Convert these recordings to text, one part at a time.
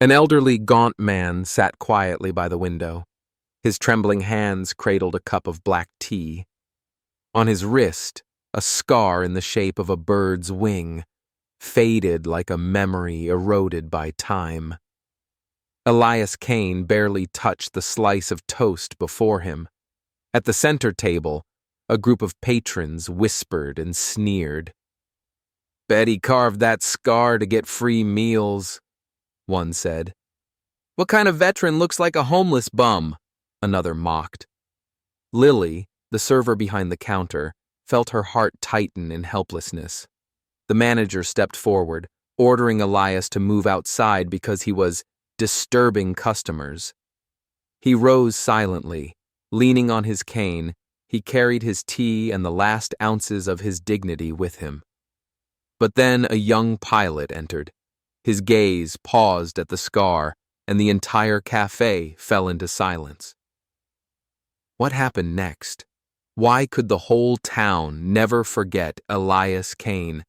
An elderly, gaunt man sat quietly by the window. His trembling hands cradled a cup of black tea. On his wrist, a scar in the shape of a bird's wing, faded like a memory eroded by time. Elias Kane barely touched the slice of toast before him. At the center table, a group of patrons whispered and sneered. "Bet he carved that scar to get free meals," one said. "What kind of veteran looks like a homeless bum?" another mocked. Lily, the server behind the counter, felt her heart tighten in helplessness. The manager stepped forward, ordering Elias to move outside because he was disturbing customers. He rose silently. Leaning on his cane, he carried his tea and the last ounces of his dignity with him. But then a young pilot entered. His gaze paused at the scar, and the entire cafe fell into silence. What happened next? Why could the whole town never forget Elias Kane?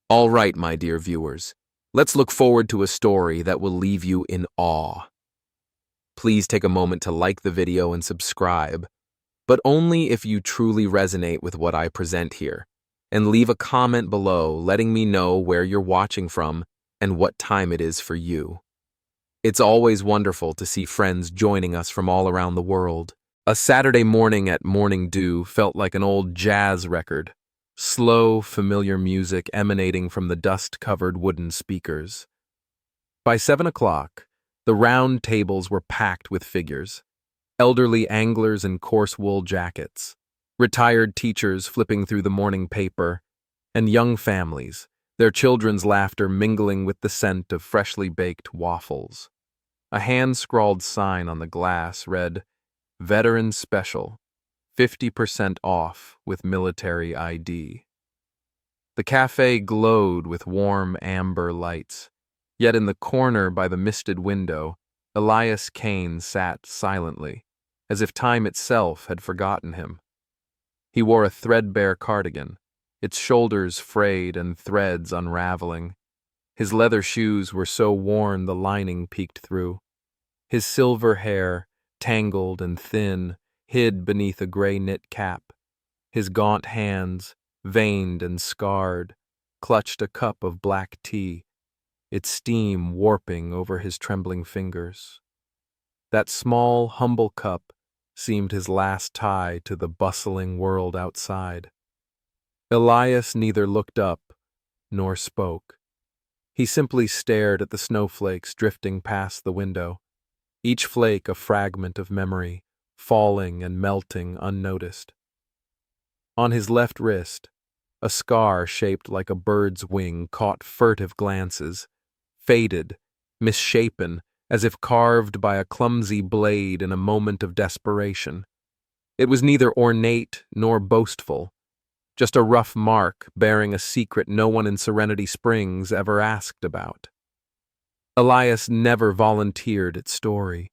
All right, my dear viewers, let's look forward to a story that will leave you in awe. Please take a moment to like the video and subscribe, but only if you truly resonate with what I present here, and leave a comment below letting me know where you're watching from and what time it is for you. It's always wonderful to see friends joining us from all around the world. A Saturday morning at Morning Dew felt like an old jazz record, slow, familiar music emanating from the dust-covered wooden speakers. By 7 o'clock, the round tables were packed with figures, elderly anglers in coarse wool jackets, retired teachers flipping through the morning paper, and young families, their children's laughter mingling with the scent of freshly baked waffles. A hand-scrawled sign on the glass read, "Veteran Special, 50% off with military ID." The cafe glowed with warm amber lights, yet in the corner by the misted window, Elias Kane sat silently, as if time itself had forgotten him. He wore a threadbare cardigan, its shoulders frayed and threads unraveling. His leather shoes were so worn the lining peeked through. His silver hair, tangled and thin, hid beneath a gray knit cap. His gaunt hands, veined and scarred, clutched a cup of black tea, its steam warping over his trembling fingers. That small, humble cup seemed his last tie to the bustling world outside. Elias neither looked up nor spoke. He simply stared at the snowflakes drifting past the window, each flake a fragment of memory, falling and melting unnoticed. On his left wrist, a scar shaped like a bird's wing caught furtive glances, faded, misshapen, as if carved by a clumsy blade in a moment of desperation. It was neither ornate nor boastful, just a rough mark bearing a secret no one in Serenity Springs ever asked about. Elias never volunteered its story.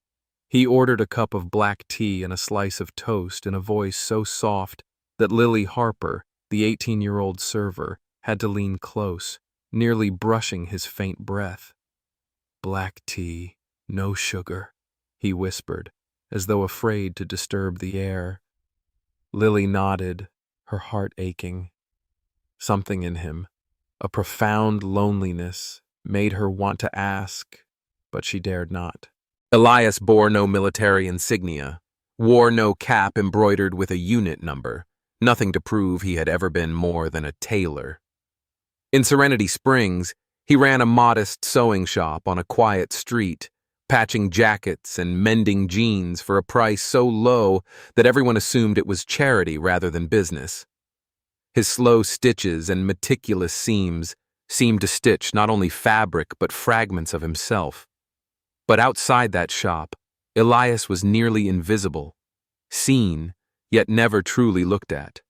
He ordered a cup of black tea and a slice of toast in a voice so soft that Lily Harper, the 18-year-old server, had to lean close, nearly brushing his faint breath. "Black tea, no sugar," he whispered, as though afraid to disturb the air. Lily nodded, her heart aching. Something in him, a profound loneliness, made her want to ask, but she dared not. Elias bore no military insignia, wore no cap embroidered with a unit number, nothing to prove he had ever been more than a tailor. In Serenity Springs, he ran a modest sewing shop on a quiet street, patching jackets and mending jeans for a price so low that everyone assumed it was charity rather than business. His slow stitches and meticulous seams seemed to stitch not only fabric but fragments of himself. But outside that shop, Elias was nearly invisible, seen, yet never truly looked at.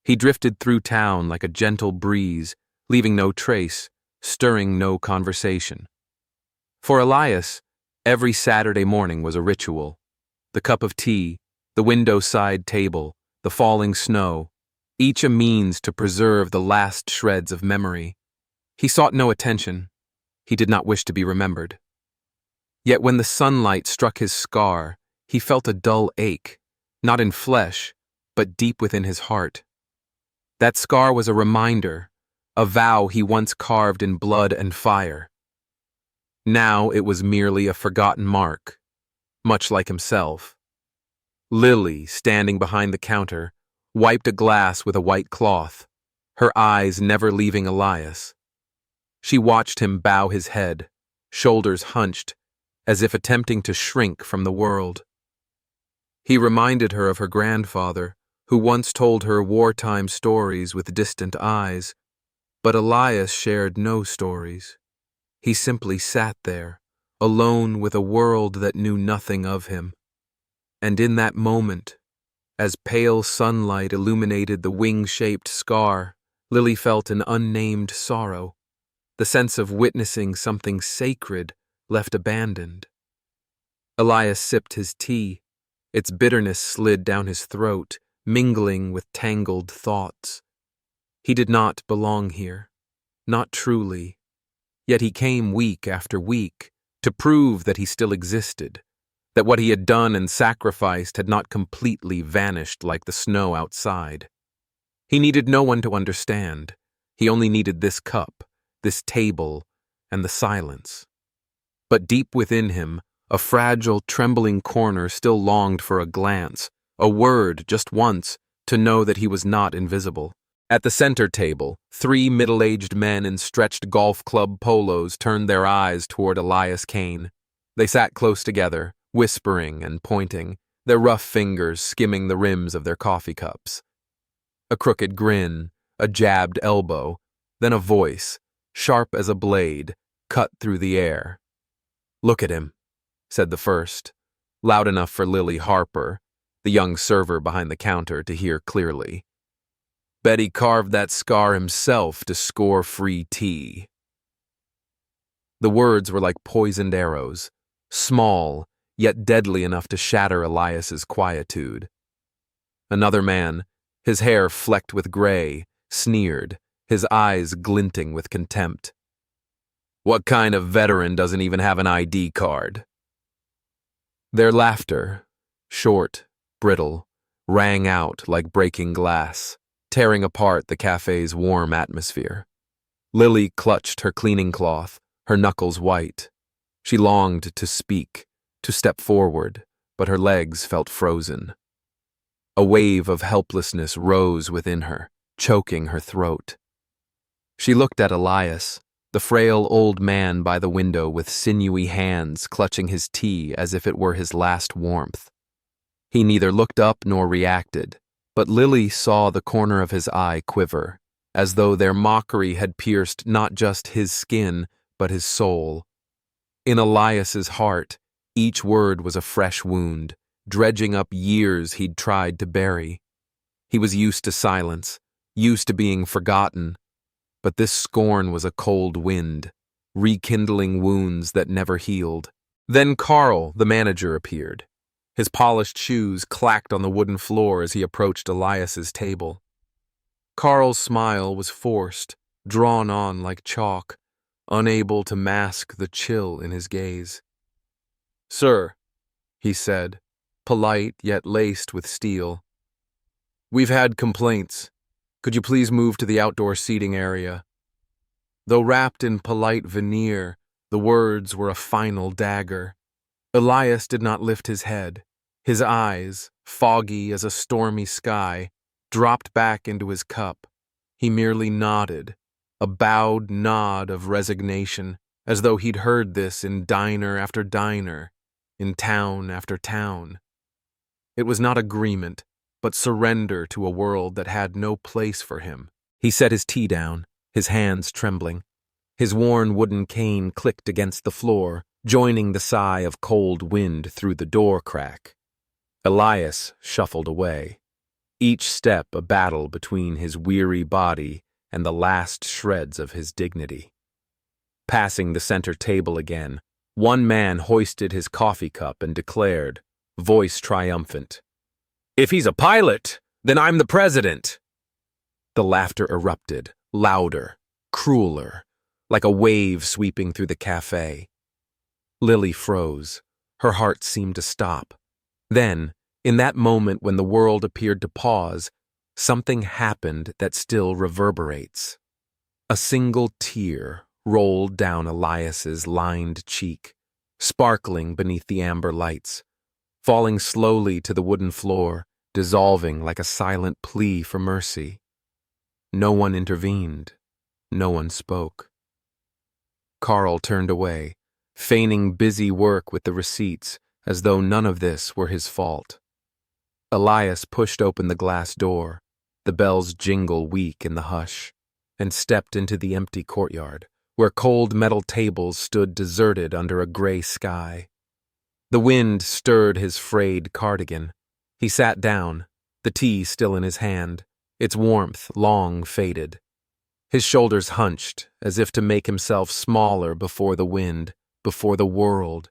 He drifted through town like a gentle breeze, leaving no trace, stirring no conversation. For Elias, every Saturday morning was a ritual. The cup of tea, the window-side table, the falling snow, each a means to preserve the last shreds of memory. He sought no attention. He did not wish to be remembered. Yet when the sunlight struck his scar, he felt a dull ache, not in flesh, but deep within his heart. That scar was a reminder, a vow he once carved in blood and fire. Now it was merely a forgotten mark, much like himself. Lily, standing behind the counter, wiped a glass with a white cloth, her eyes never leaving Elias. She watched him bow his head, shoulders hunched, as if attempting to shrink from the world. He reminded her of her grandfather, who once told her wartime stories with distant eyes, but Elias shared no stories. He simply sat there, alone with a world that knew nothing of him. And in that moment, as pale sunlight illuminated the wing-shaped scar, Lily felt an unnamed sorrow, the sense of witnessing something sacred left abandoned. Elias sipped his tea. Its bitterness slid down his throat, mingling with tangled thoughts. He did not belong here, not truly. Yet he came week after week to prove that he still existed, that what he had done and sacrificed had not completely vanished like the snow outside. He needed no one to understand. He only needed this cup, this table, and the silence. But deep within him, a fragile, trembling corner still longed for a glance, a word just once, to know that he was not invisible. At the center table, 3 middle-aged men in stretched golf club polos turned their eyes toward Elias Kane. They sat close together, whispering and pointing, their rough fingers skimming the rims of their coffee cups. A crooked grin, a jabbed elbow, then a voice, sharp as a blade, cut through the air. "Look at him," said the first, loud enough for Lily Harper, the young server behind the counter, to hear clearly. "Bet he carved that scar himself to score free tea." The words were like poisoned arrows, small, yet deadly enough to shatter Elias's quietude. Another man, his hair flecked with gray, sneered, his eyes glinting with contempt. "What kind of veteran doesn't even have an ID card?" Their laughter, short, brittle, rang out like breaking glass, tearing apart the cafe's warm atmosphere. Lily clutched her cleaning cloth, her knuckles white. She longed to speak, to step forward, but her legs felt frozen. A wave of helplessness rose within her, choking her throat. She looked at Elias, the frail old man by the window with sinewy hands clutching his tea as if it were his last warmth. He neither looked up nor reacted, but Lily saw the corner of his eye quiver, as though their mockery had pierced not just his skin, but his soul. In Elias's heart, each word was a fresh wound, dredging up years he'd tried to bury. He was used to silence, used to being forgotten, but this scorn was a cold wind, rekindling wounds that never healed. Then Carl, the manager, appeared. His polished shoes clacked on the wooden floor as he approached Elias's table. Carl's smile was forced, drawn on like chalk, unable to mask the chill in his gaze. "Sir," he said, polite yet laced with steel, "we've had complaints. Could you please move to the outdoor seating area?" Though wrapped in polite veneer, the words were a final dagger. Elias did not lift his head. His eyes, foggy as a stormy sky, dropped back into his cup. He merely nodded, a bowed nod of resignation, as though he'd heard this in diner after diner, in town after town. It was not agreement, but surrender to a world that had no place for him. He set his tea down, his hands trembling. His worn wooden cane clicked against the floor, joining the sigh of cold wind through the door crack. Elias shuffled away, each step a battle between his weary body and the last shreds of his dignity. Passing the center table again, one man hoisted his coffee cup and declared, voice triumphant, "If he's a pilot, then I'm the president." The laughter erupted, louder, crueler, like a wave sweeping through the cafe. Lily froze. Her heart seemed to stop. Then, in that moment when the world appeared to pause, something happened that still reverberates. A single tear rolled down Elias's lined cheek, sparkling beneath the amber lights, falling slowly to the wooden floor, dissolving like a silent plea for mercy. No one intervened. No one spoke. Carl turned away, feigning busy work with the receipts, as though none of this were his fault. Elias pushed open the glass door, the bell's jingle weak in the hush, and stepped into the empty courtyard, where cold metal tables stood deserted under a gray sky. The wind stirred his frayed cardigan. He sat down, the tea still in his hand, its warmth long faded. His shoulders hunched, as if to make himself smaller before the wind, before the world.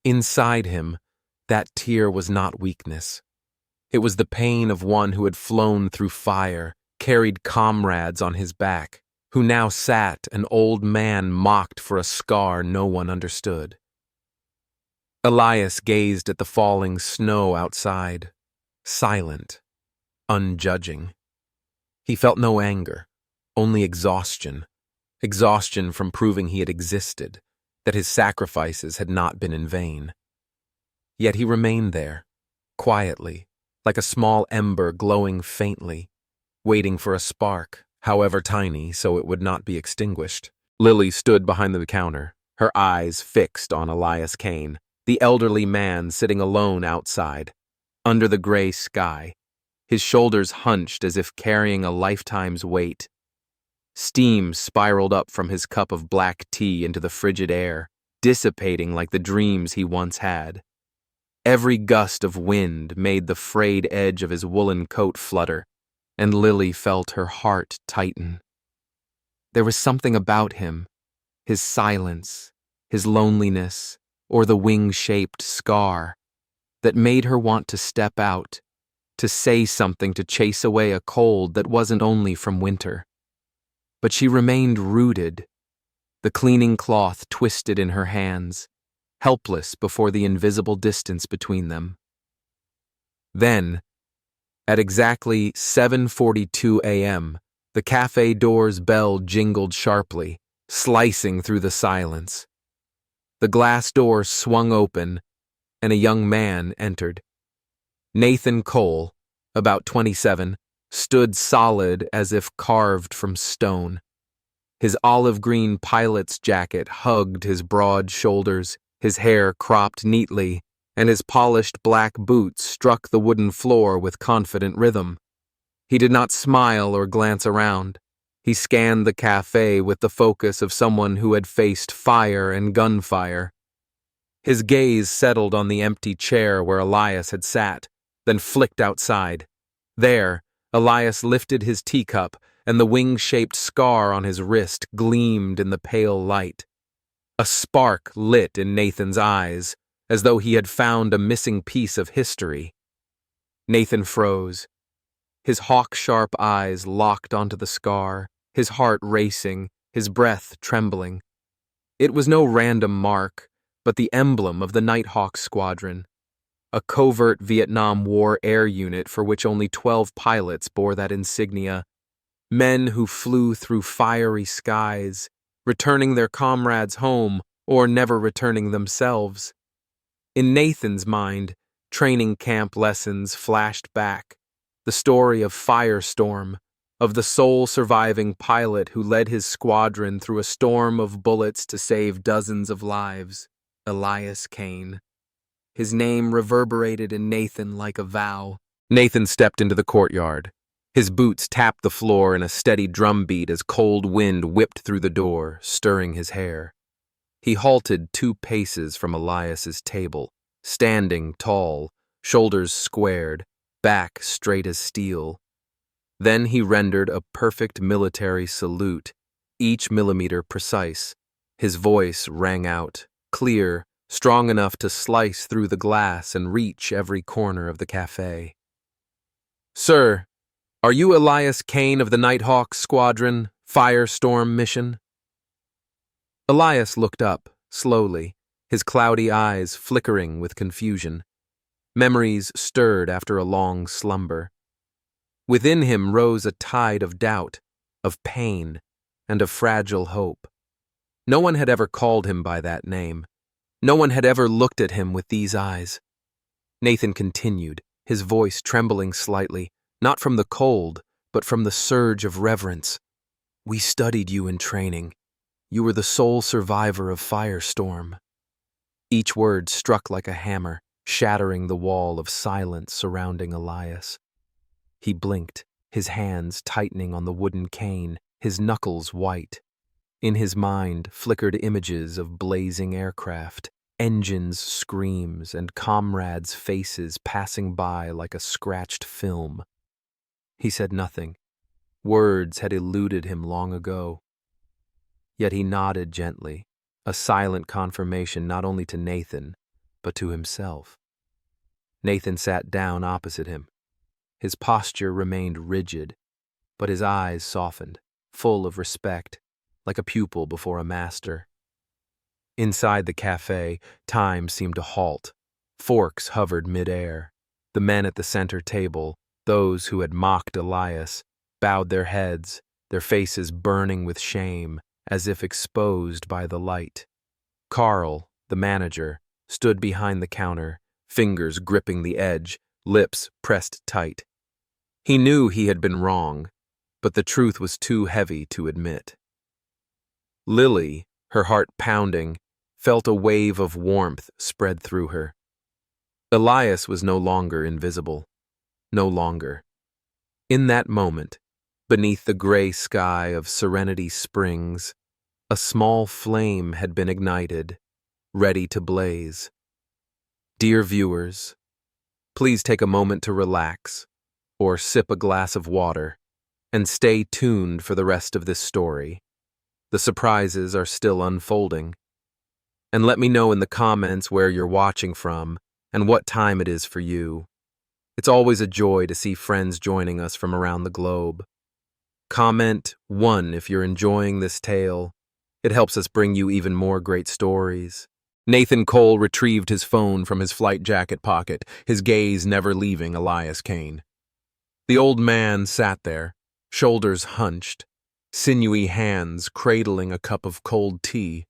Inside him, that tear was not weakness. It was the pain of one who had flown through fire, carried comrades on his back, who now sat an old man mocked for a scar no one understood. Elias gazed at the falling snow outside, silent, unjudging. He felt no anger, only exhaustion. Exhaustion from proving he had existed, that his sacrifices had not been in vain. Yet he remained there, quietly, like a small ember glowing faintly, waiting for a spark, however tiny, so it would not be extinguished. Lily stood behind the counter, her eyes fixed on Elias Kane, the elderly man sitting alone outside, under the gray sky, his shoulders hunched as if carrying a lifetime's weight. Steam spiraled up from his cup of black tea into the frigid air, dissipating like the dreams he once had. Every gust of wind made the frayed edge of his woolen coat flutter, and Lily felt her heart tighten. There was something about him, his silence, his loneliness, or the wing-shaped scar, that made her want to step out, to say something to chase away a cold that wasn't only from winter. But she remained rooted, the cleaning cloth twisted in her hands, helpless before the invisible distance between them. Then, at exactly 7:42 a.m., the cafe door's bell jingled sharply, slicing through the silence. The glass door swung open, and a young man entered. Nathan Cole, about 27, stood solid as if carved from stone. His olive-green pilot's jacket hugged his broad shoulders, his hair cropped neatly, and his polished black boots struck the wooden floor with confident rhythm. He did not smile or glance around. He scanned the cafe with the focus of someone who had faced fire and gunfire. His gaze settled on the empty chair where Elias had sat, then flicked outside. There, Elias lifted his teacup, and the wing-shaped scar on his wrist gleamed in the pale light. A spark lit in Nathan's eyes, as though he had found a missing piece of history. Nathan froze, his hawk-sharp eyes locked onto the scar, his heart racing, his breath trembling. It was no random mark, but the emblem of the Nighthawk Squadron, a covert Vietnam War air unit for which only 12 pilots bore that insignia, men who flew through fiery skies, returning their comrades home or never returning themselves. In Nathan's mind, training camp lessons flashed back, the story of Firestorm, of the sole surviving pilot who led his squadron through a storm of bullets to save dozens of lives, Elias Kane. His name reverberated in Nathan like a vow. Nathan stepped into the courtyard. His boots tapped the floor in a steady drumbeat as cold wind whipped through the door, stirring his hair. He halted 2 paces from Elias's table, standing tall, shoulders squared, back straight as steel. Then he rendered a perfect military salute, each millimeter precise. His voice rang out, clear, strong enough to slice through the glass and reach every corner of the cafe. "Sir, are you Elias Kane of the Nighthawk Squadron, Firestorm mission?" Elias looked up, slowly, his cloudy eyes flickering with confusion. Memories stirred after a long slumber. Within him rose a tide of doubt, of pain, and of fragile hope. No one had ever called him by that name. No one had ever looked at him with these eyes. Nathan continued, his voice trembling slightly, not from the cold, but from the surge of reverence. "We studied you in training. You were the sole survivor of Firestorm." Each word struck like a hammer, shattering the wall of silence surrounding Elias. He blinked, his hands tightening on the wooden cane, his knuckles white. In his mind flickered images of blazing aircraft, engines' screams, and comrades' faces passing by like a scratched film. He said nothing. Words had eluded him long ago. Yet he nodded gently, a silent confirmation not only to Nathan, but to himself. Nathan sat down opposite him. His posture remained rigid, but his eyes softened, full of respect, like a pupil before a master. Inside the cafe, time seemed to halt. Forks hovered midair. The men at the center table, those who had mocked Elias, bowed their heads, their faces burning with shame, as if exposed by the light. Carl, the manager, stood behind the counter, fingers gripping the edge, lips pressed tight. He knew he had been wrong, but the truth was too heavy to admit. Lily, her heart pounding, felt a wave of warmth spread through her. Elias was no longer invisible. No longer. In that moment, beneath the gray sky of Serenity Springs, a small flame had been ignited, ready to blaze. Dear viewers, please take a moment to relax, or sip a glass of water, and stay tuned for the rest of this story. The surprises are still unfolding. And let me know in the comments where you're watching from and what time it is for you. It's always a joy to see friends joining us from around the globe. Comment 1 if you're enjoying this tale. It helps us bring you even more great stories. Nathan Cole retrieved his phone from his flight jacket pocket, his gaze never leaving Elias Kane. The old man sat there, shoulders hunched, sinewy hands cradling a cup of cold tea.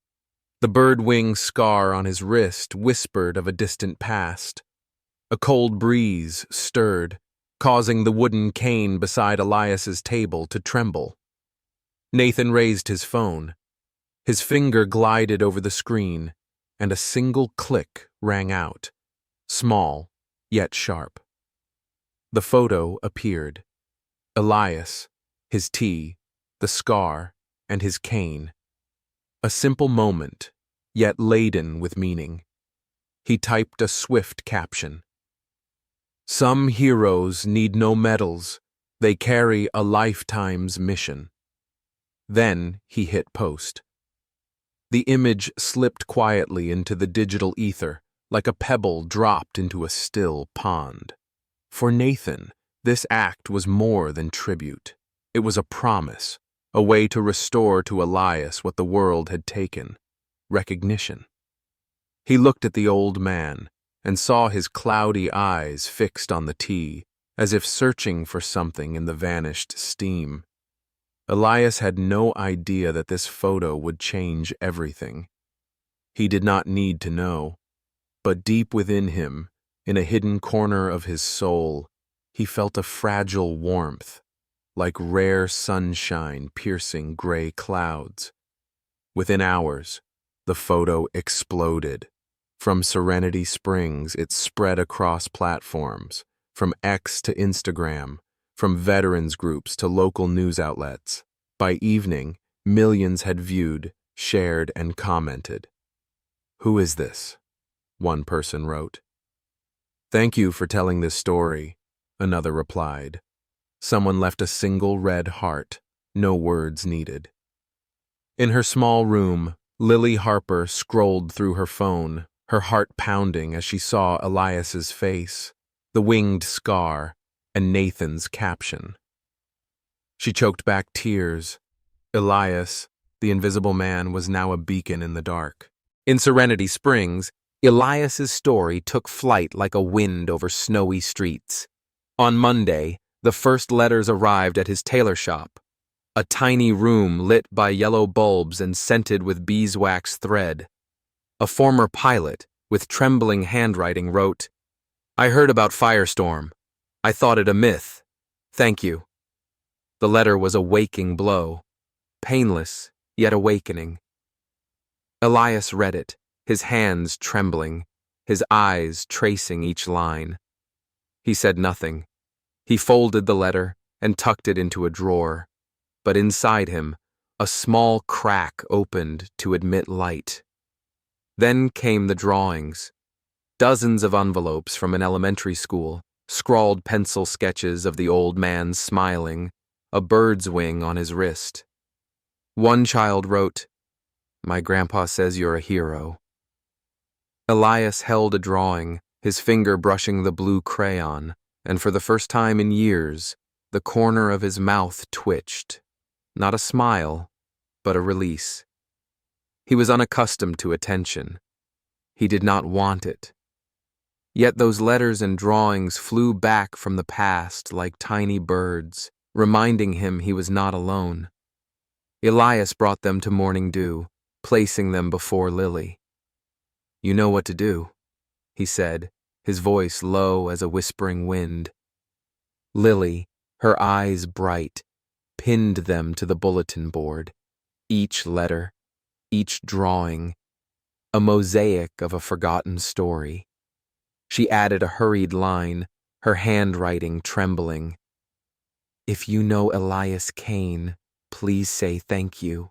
The bird-wing scar on his wrist whispered of a distant past. A cold breeze stirred, causing the wooden cane beside Elias's table to tremble. Nathan raised his phone. His finger glided over the screen, and a single click rang out, small yet sharp. The photo appeared. Elias, his tea, the scar, and his cane. A simple moment, yet laden with meaning. He typed a swift caption. "Some heroes need no medals, they carry a lifetime's mission." Then he hit post. The image slipped quietly into the digital ether, like a pebble dropped into a still pond. For Nathan, this act was more than tribute. It was a promise, a way to restore to Elias what the world had taken, recognition. He looked at the old man and saw his cloudy eyes fixed on the tea, as if searching for something in the vanished steam. Elias had no idea that this photo would change everything. He did not need to know, but deep within him, in a hidden corner of his soul, he felt a fragile warmth, like rare sunshine piercing gray clouds. Within hours, the photo exploded. From Serenity Springs, it spread across platforms, from X to Instagram, from veterans groups to local news outlets. By evening, millions had viewed, shared, and commented. "Who is this?" one person wrote. "Thank you for telling this story," another replied. Someone left a single red heart, no words needed. In her small room, Lily Harper scrolled through her phone, her heart pounding as she saw Elias's face, the winged scar, and Nathan's caption. She choked back tears. Elias, the invisible man, was now a beacon in the dark. In Serenity Springs, Elias's story took flight like a wind over snowy streets. On Monday, the first letters arrived at his tailor shop, a tiny room lit by yellow bulbs and scented with beeswax thread. A former pilot, with trembling handwriting, wrote, "I heard about Firestorm. I thought it a myth. Thank you." The letter was a waking blow, painless yet awakening. Elias read it, his hands trembling, his eyes tracing each line. He said nothing. He folded the letter and tucked it into a drawer, but inside him, a small crack opened to admit light. Then came the drawings. Dozens of envelopes from an elementary school, scrawled pencil sketches of the old man smiling, a bird's wing on his wrist. One child wrote, "My grandpa says you're a hero." Elias held a drawing, his finger brushing the blue crayon, and for the first time in years, the corner of his mouth twitched. Not a smile, but a release. He was unaccustomed to attention. He did not want it. Yet those letters and drawings flew back from the past like tiny birds, reminding him he was not alone. Elias brought them to Morning Dew, placing them before Lily. "You know what to do," he said, his voice low as a whispering wind. Lily, her eyes bright, pinned them to the bulletin board, each letter, each drawing, a mosaic of a forgotten story. She added a hurried line, her handwriting trembling. "If you know Elias Kane, please say thank you."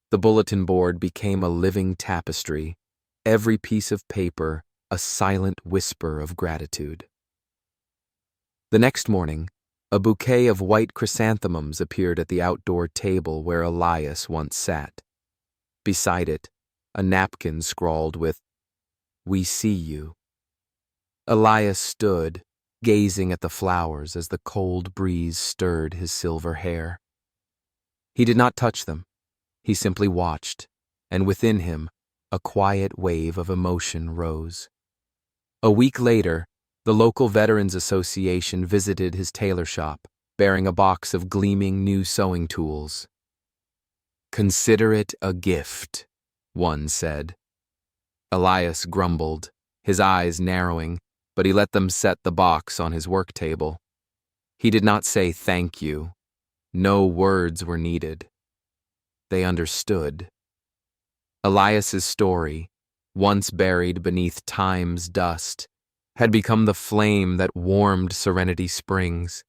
The bulletin board became a living tapestry, every piece of paper a silent whisper of gratitude. The next morning, a bouquet of white chrysanthemums appeared at the outdoor table where Elias once sat. Beside it, a napkin scrawled with, "We see you." Elias stood, gazing at the flowers as the cold breeze stirred his silver hair. He did not touch them. He simply watched, and within him, a quiet wave of emotion rose. A week later, the local Veterans Association visited his tailor shop, bearing a box of gleaming new sewing tools. "Consider it a gift," one said. Elias grumbled, his eyes narrowing, but he let them set the box on his work table. He did not say thank you. No words were needed. They understood. Elias's story, once buried beneath time's dust, had become the flame that warmed Serenity Springs.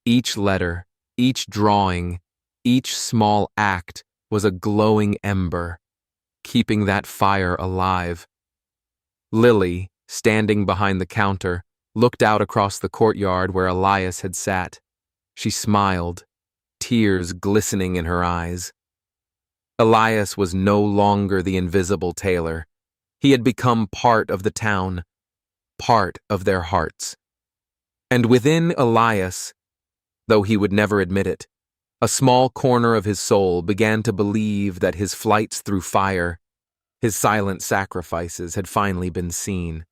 Each letter, each drawing, each small act was a glowing ember, keeping that fire alive. Lily, standing behind the counter, looked out across the courtyard where Elias had sat. She smiled, tears glistening in her eyes. Elias was no longer the invisible tailor. He had become part of the town, part of their hearts. And within Elias, though he would never admit it, a small corner of his soul began to believe that his flights through fire, his silent sacrifices had finally been seen.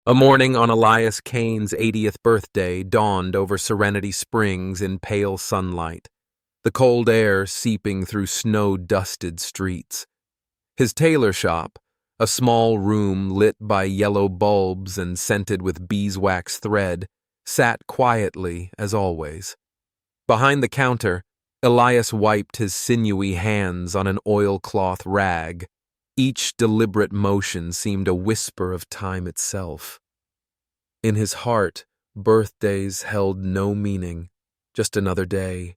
A morning on Elias Kane's 80th birthday dawned over Serenity Springs in pale sunlight, the cold air seeping through snow-dusted streets. His tailor shop, a small room lit by yellow bulbs and scented with beeswax thread, sat quietly as always. Behind the counter, Elias wiped his sinewy hands on an oilcloth rag. Each deliberate motion seemed a whisper of time itself. In his heart, birthdays held no meaning, just another day,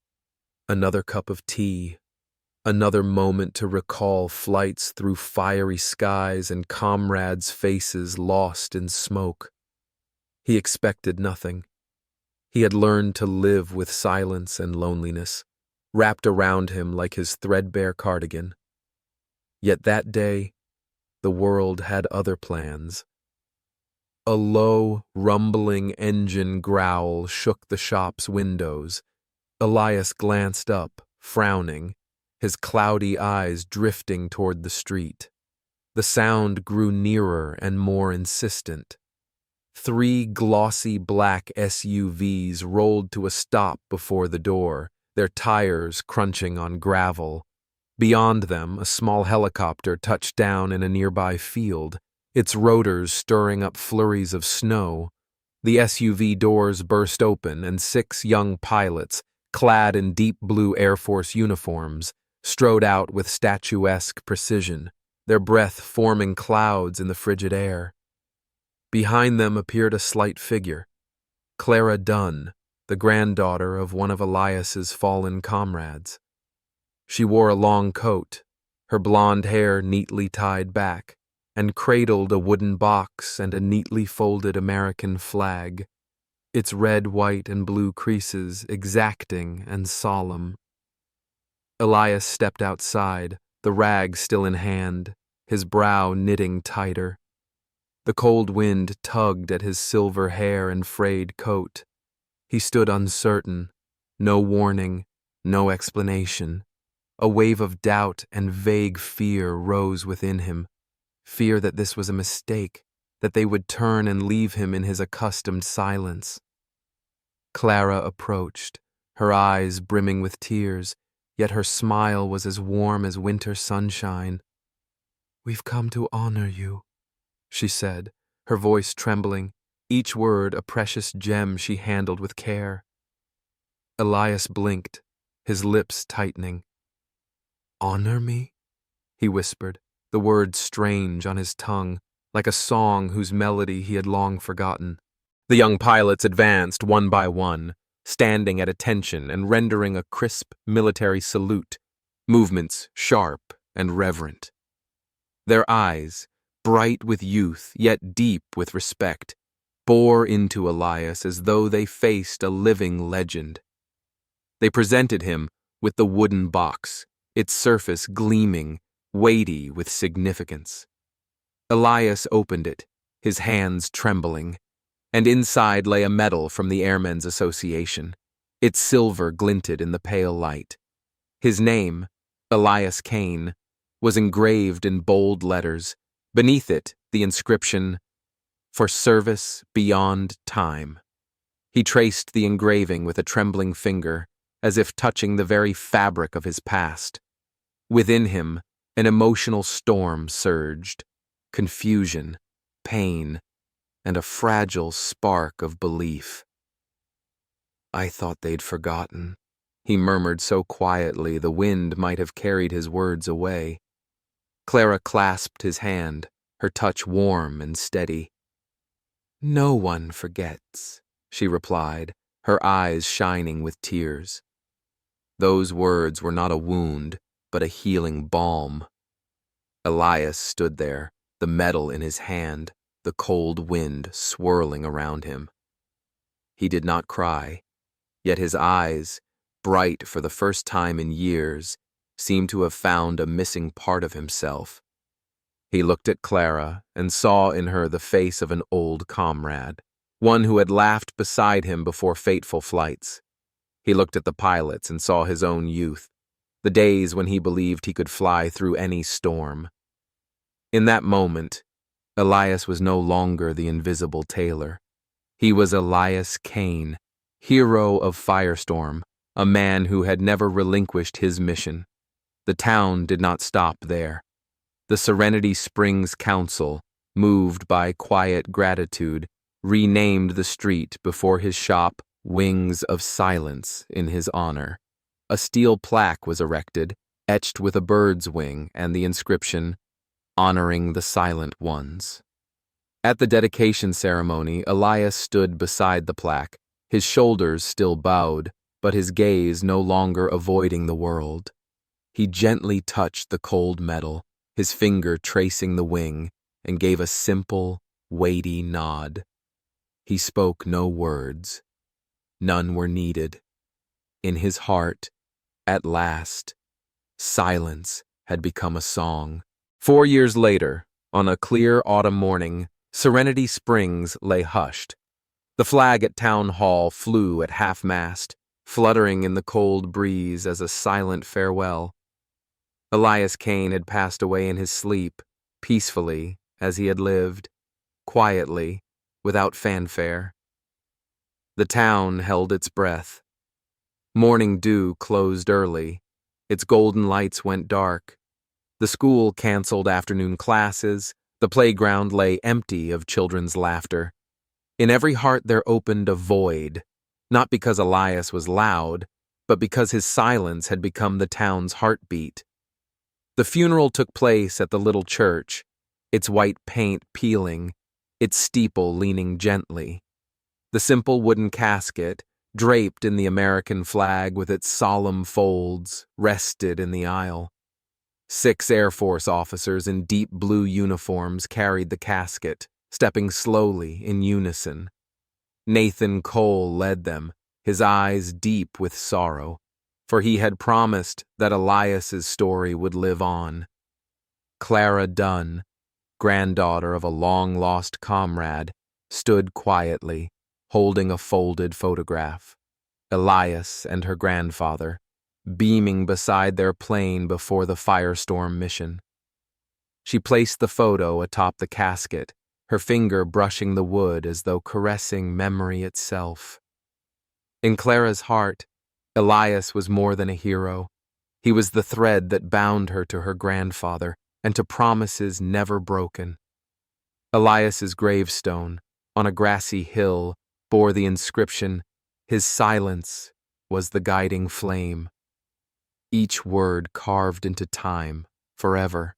another cup of tea, another moment to recall flights through fiery skies and comrades' faces lost in smoke. He expected nothing. He had learned to live with silence and loneliness, wrapped around him like his threadbare cardigan. Yet that day, the world had other plans. A low, rumbling engine growl shook the shop's windows. Elias glanced up, frowning, his cloudy eyes drifting toward the street. The sound grew nearer and more insistent. 3 glossy black SUVs rolled to a stop before the door, their tires crunching on gravel. Beyond them, a small helicopter touched down in a nearby field, its rotors stirring up flurries of snow. The SUV doors burst open, and 6 young pilots, clad in deep blue Air Force uniforms, strode out with statuesque precision, their breath forming clouds in the frigid air. Behind them appeared a slight figure, Clara Dunn, the granddaughter of one of Elias's fallen comrades. She wore a long coat, her blonde hair neatly tied back, and cradled a wooden box and a neatly folded American flag, its red, white, and blue creases exacting and solemn. Elias stepped outside, the rag still in hand, his brow knitting tighter. The cold wind tugged at his silver hair and frayed coat. He stood uncertain, no warning, no explanation. A wave of doubt and vague fear rose within him, fear that this was a mistake, that they would turn and leave him in his accustomed silence. Clara approached, her eyes brimming with tears, yet her smile was as warm as winter sunshine. "We've come to honor you," she said, her voice trembling, each word a precious gem she handled with care. Elias blinked, his lips tightening. "Honor me?" he whispered, the words strange on his tongue, like a song whose melody he had long forgotten. The young pilots advanced one by one, standing at attention and rendering a crisp military salute, movements sharp and reverent. Their eyes, bright with youth yet deep with respect, bore into Elias as though they faced a living legend. They presented him with the wooden box, its surface gleaming, weighty with significance. Elias opened it, his hands trembling, and inside lay a medal from the Airmen's Association. Its silver glinted in the pale light. His name, Elias Kane, was engraved in bold letters. Beneath it, the inscription, "For service beyond time." He traced the engraving with a trembling finger, as if touching the very fabric of his past. Within him, an emotional storm surged, confusion, pain, and a fragile spark of belief. "I thought they'd forgotten," he murmured so quietly the wind might have carried his words away. Clara clasped his hand, her touch warm and steady. "No one forgets," she replied, her eyes shining with tears. Those words were not a wound, but a healing balm. Elias stood there, the medal in his hand, the cold wind swirling around him. He did not cry, yet his eyes, bright for the first time in years, seemed to have found a missing part of himself. He looked at Clara and saw in her the face of an old comrade, one who had laughed beside him before fateful flights. He looked at the pilots and saw his own youth, the days when he believed he could fly through any storm. In that moment, Elias was no longer the invisible tailor. He was Elias Kane, hero of Firestorm, a man who had never relinquished his mission. The town did not stop there. The Serenity Springs Council, moved by quiet gratitude, renamed the street before his shop Wings of Silence in his honor. A steel plaque was erected, etched with a bird's wing and the inscription, "Honoring the Silent Ones." At the dedication ceremony, Elias stood beside the plaque, his shoulders still bowed, but his gaze no longer avoiding the world. He gently touched the cold metal, his finger tracing the wing, and gave a simple, weighty nod. He spoke no words. None were needed. In his heart, at last, silence had become a song. 4 years later, on a clear autumn morning, Serenity Springs lay hushed. The flag at Town Hall flew at half-mast, fluttering in the cold breeze as a silent farewell. Elias Kane had passed away in his sleep, peacefully as he had lived, quietly, without fanfare. The town held its breath. Morning dew closed early. Its golden lights went dark. The school canceled afternoon classes. The playground lay empty of children's laughter. In every heart there opened a void, not because Elias was loud, but because his silence had become the town's heartbeat. The funeral took place at the little church, its white paint peeling, its steeple leaning gently. The simple wooden casket, draped in the American flag with its solemn folds, rested in the aisle. 6 Air Force officers in deep blue uniforms carried the casket, stepping slowly in unison. Nathan Cole led them, his eyes deep with sorrow, for he had promised that Elias's story would live on. Clara Dunn, granddaughter of a long-lost comrade, stood quietly, holding a folded photograph. Elias and her grandfather, beaming beside their plane before the firestorm mission. She placed the photo atop the casket, her finger brushing the wood as though caressing memory itself. In Clara's heart, Elias was more than a hero. He was the thread that bound her to her grandfather and to promises never broken. Elias's gravestone, on a grassy hill, bore the inscription, "His silence was the guiding flame." Each word carved into time, forever.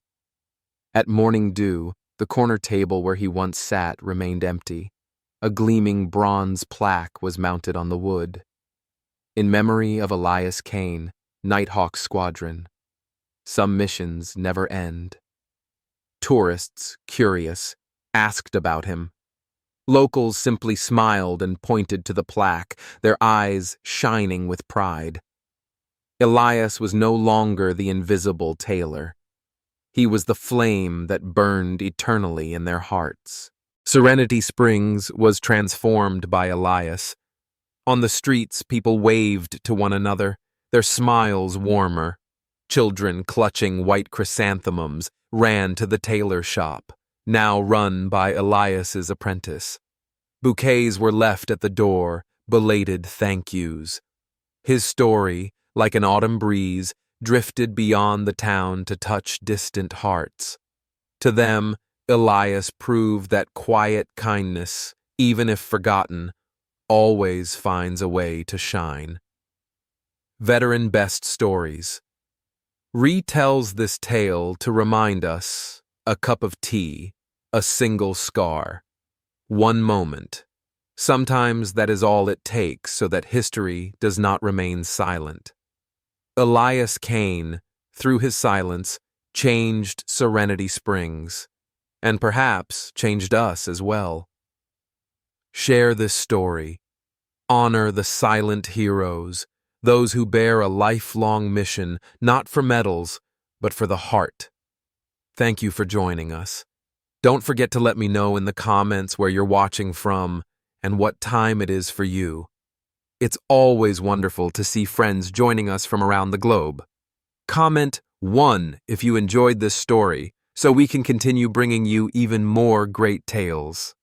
At morning dew, the corner table where he once sat remained empty. A gleaming bronze plaque was mounted on the wood. In memory of Elias Kane, Nighthawk Squadron. Some missions never end. Tourists, curious, asked about him. Locals simply smiled and pointed to the plaque, their eyes shining with pride. Elias was no longer the invisible tailor. He was the flame that burned eternally in their hearts. Serenity Springs was transformed by Elias. On the streets, people waved to one another, their smiles warmer. Children clutching white chrysanthemums ran to the tailor shop, now run by Elias's apprentice. Bouquets were left at the door, belated thank yous. His story, like an autumn breeze, drifted beyond the town to touch distant hearts. To them, Elias proved that quiet kindness, even if forgotten, always finds a way to shine. Veteran Best Stories retells this tale to remind us: a cup of tea, a single scar, one moment. Sometimes that is all it takes so that history does not remain silent. Elias Kane, through his silence, changed Serenity Springs, and perhaps changed us as well. Share this story. Honor the silent heroes, those who bear a lifelong mission, not for medals, but for the heart. Thank you for joining us. Don't forget to let me know in the comments where you're watching from and what time it is for you. It's always wonderful to see friends joining us from around the globe. Comment 1 if you enjoyed this story, so we can continue bringing you even more great tales.